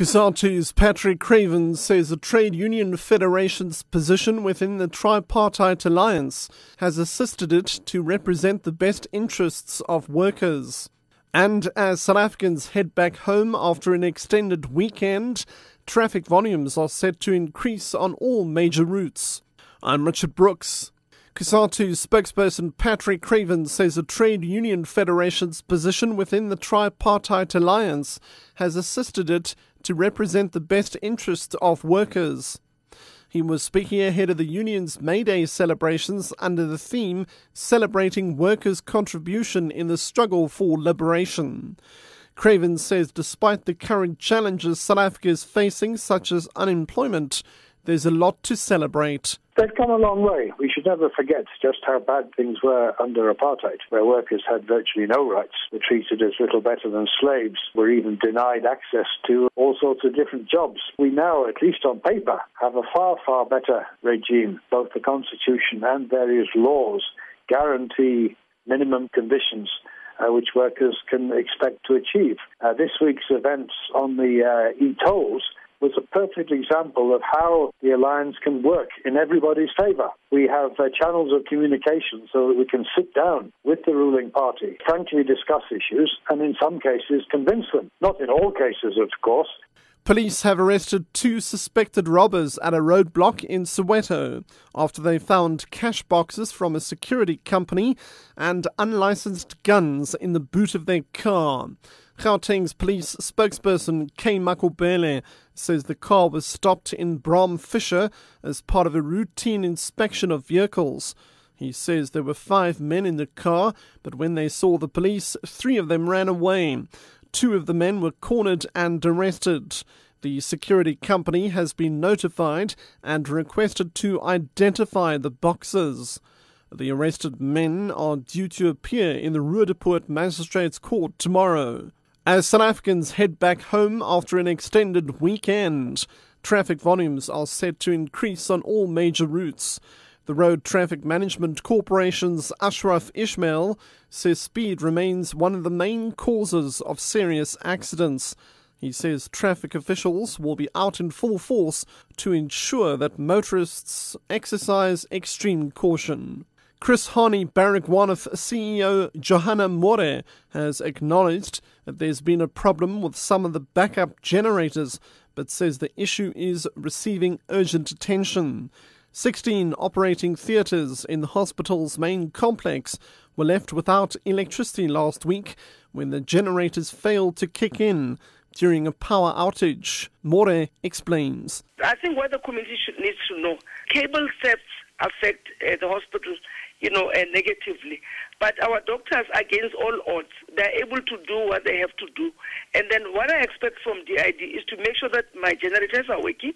COSATU's Patrick Craven says the trade union federation's position within the tri-partheid alliance has assisted it to represent the best interests of workers. And as South Africans head back home after an extended weekend, traffic volumes are set to increase on all major routes. I'm Richard Brooks. COSATU's spokesperson Patrick Craven says the trade union federation's position within the tri-partheid alliance has assisted it to represent the best interests of workers. He was speaking ahead of the union's May Day celebrations under the theme Celebrating Workers' Contribution in the Struggle for Liberation. Craven says despite the current challenges South Africa is facing, such as unemployment, there's a lot to celebrate. They've come a long way. We should never forget just how bad things were under apartheid, where workers had virtually no rights, were treated as little better than slaves, were even denied access to all sorts of different jobs. We now, at least on paper, have a far, far better regime. Both the Constitution and various laws guarantee minimum conditions which workers can expect to achieve. This week's events on the e-tolls was a perfect example of how the alliance can work in everybody's favour. We have channels of communication so that we can sit down with the ruling party, frankly discuss issues, and in some cases convince them. Not in all cases, of course. Police have arrested 2 suspected robbers at a roadblock in Soweto after they found cash boxes from a security company and unlicensed guns in the boot of their car. Gauteng's police spokesperson K. Makobele says the car was stopped in Bram Fisher as part of a routine inspection of vehicles. He says there were 5 men in the car, but when they saw the police, 3 of them ran away. 2 of the men were cornered and arrested. The security company has been notified and requested to identify the boxes. The arrested men are due to appear in the Ruurderpoort Magistrates Court tomorrow. As South Africans head back home after an extended weekend, traffic volumes are set to increase on all major routes. The Road Traffic Management Corporation's Ashraf Ismail says speed remains one of the main causes of serious accidents. He says traffic officials will be out in full force to ensure that motorists exercise extreme caution. Chris Hani Baragwanath CEO Johanna More has acknowledged that there's been a problem with some of the backup generators, but says the issue is receiving urgent attention. 16 operating theatres in the hospital's main complex were left without electricity last week when the generators failed to kick in during a power outage. More explains. I think what the community needs to know, cable thefts affect the hospitals, negatively. But our doctors, against all odds, they're able to do what they have to do. And then what I expect from DID is to make sure that my generators are working,